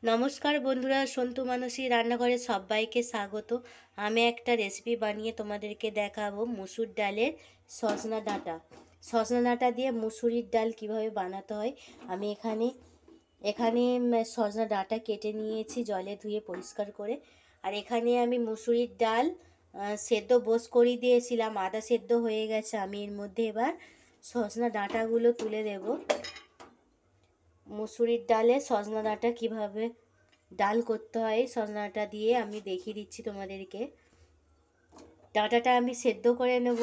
নমস্কার বন্ধুরা, সন্তু মানসী রান্নাঘরে সবাইকে স্বাগত। আমি একটা রেসিপি বানিয়ে তোমাদেরকে দেখাবো মুসুর ডালের সজনা ডাঁটা। সজনা ডাঁটা দিয়ে মুসুরির ডাল কিভাবে বানাতে হয়। আমি এখানে সজনা ডাঁটা কেটে নিয়েছি জলে ধুয়ে পরিষ্কার করে। আর এখানে আমি মুসুরির ডাল সেদ্ধ বোস করে দিয়েছিলাম, আদা সেদ্ধ হয়ে গেছে। আমি এর মধ্যে এবার সজনা ডাঁটাগুলো তুলে দেব। মুসুরির ডালে সজনা ডাঁটা কীভাবে ডাল করতে হয় সজনা ডাঁটা দিয়ে আমি দেখিয়ে দিচ্ছি তোমাদেরকে। ডাঁটাটা আমি সেদ্ধ করে নেব।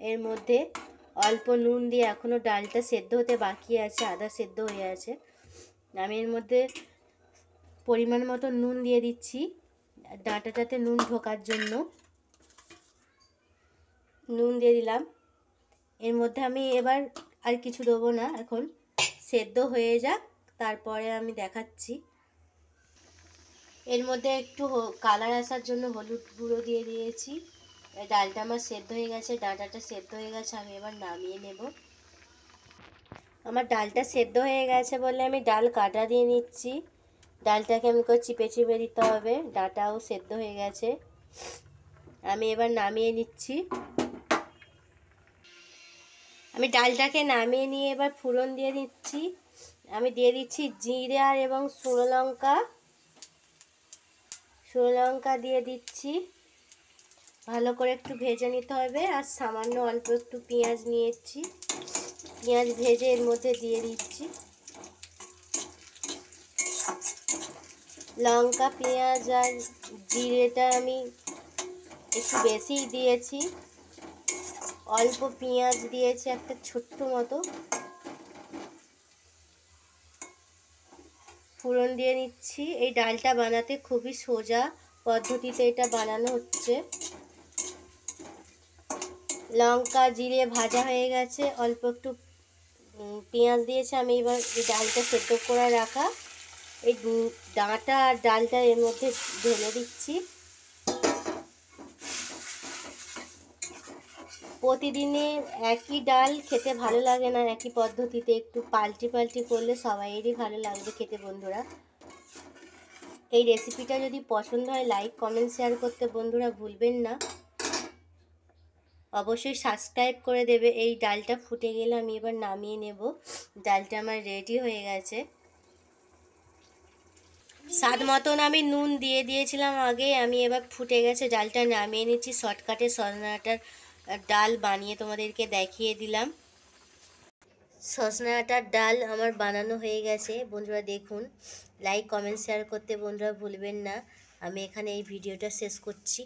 এর মধ্যে অল্প নুন দিয়ে, এখনও ডালটা সেদ্ধ হতে বাকি আছে, আদা সেদ্ধ হয়ে আছে। আমি এর মধ্যে পরিমাণ মতো নুন দিয়ে দিচ্ছি ডাঁটাটাতে নুন ঢোকার জন্য। নুন দিয়ে দিলাম। এর মধ্যে আমি এবার আর কিছু দেবো না, এখন সেদ্ধ হয়ে যাক, তারপরে আমি দেখাচ্ছি। এর মধ্যে একটু কালার আসার জন্য হলুদ গুঁড়ো দিয়ে দিয়েছি। ডালটা আমার সেদ্ধ হয়ে গেছে, ডাঁটাটা সেদ্ধ হয়ে গেছে, আমি এবার নামিয়ে নেব। আমার ডালটা সেদ্ধ হয়ে গেছে বলে আমি ডাল কাটা দিয়ে নিচ্ছি। ডালটাকে আমি চিপে চিপে দিতে হবে। ডাঁটাও সেদ্ধ হয়ে গেছে, আমি এবার নামিয়ে নিচ্ছি। আমি ডালটাকে নামিয়ে নিয়ে এবার ফোড়ন দিয়ে দিচ্ছি। আমি দিয়ে দিচ্ছি জিরে আর এবং শুকনো লঙ্কা দিয়ে দিচ্ছি। ভালো করে একটু ভেজে নিতে হবে। আর সামান্য অল্প একটু পেঁয়াজ নিয়েছি, পেঁয়াজ ভেজে এর মধ্যে দিয়ে দিচ্ছি। লঙ্কা, পেঁয়াজ আর জিরেটা আমি একটু বেশিই দিয়েছি। অল্প পেঁয়াজ দিয়েছি একটা ছোট্ট মতো। ফোড়ন দিয়ে নিচ্ছি। এই ডালটা বানাতে খুবই সোজা পদ্ধতিতে এটা বানানো হচ্ছে। লঙ্কা জিরে ভাজা হয়ে গেছে, অল্প একটু পেঁয়াজ দিয়েছি। আমি এবার এই ডালটা সেদ্ধ করে রাখা এই ডাঁটা আর ডালটা এর মধ্যে ঢেলে দিচ্ছি। প্রতিদিনে একই ডাল খেতে ভালো লাগে না, একই পদ্ধতিতে একটু পাল্টি করলে সবাইয়েরই ভালো লাগবে খেতে। বন্ধুরা, এই রেসিপিটা যদি পছন্দ হয় লাইক কমেন্ট শেয়ার করতে বন্ধুরা ভুলবেন না। অবশ্যই সাবস্ক্রাইব করে দেবে। এই ডালটা ফুটে গেলে আমি এবার নামিয়ে নেব। ডালটা আমার রেডি হয়ে গেছে। স্বাদ মতন আমি নুন দিয়ে দিয়েছিলাম আগে। আমি এবার ফুটে গেছে, ডালটা নামিয়ে নিচ্ছি। শর্টকাটে সজনা ডাঁটার ডাল বানিয়ে তোমাদেরকে দেখিয়ে দিলাম। সজনা ডাঁটার ডাল আমার বানানো হয়ে গেছে বন্ধুরা। দেখুন, লাইক কমেন্ট শেয়ার করতে বন্ধুরা ভুলবেন না। আমি এখানে এই ভিডিওটা শেষ করছি।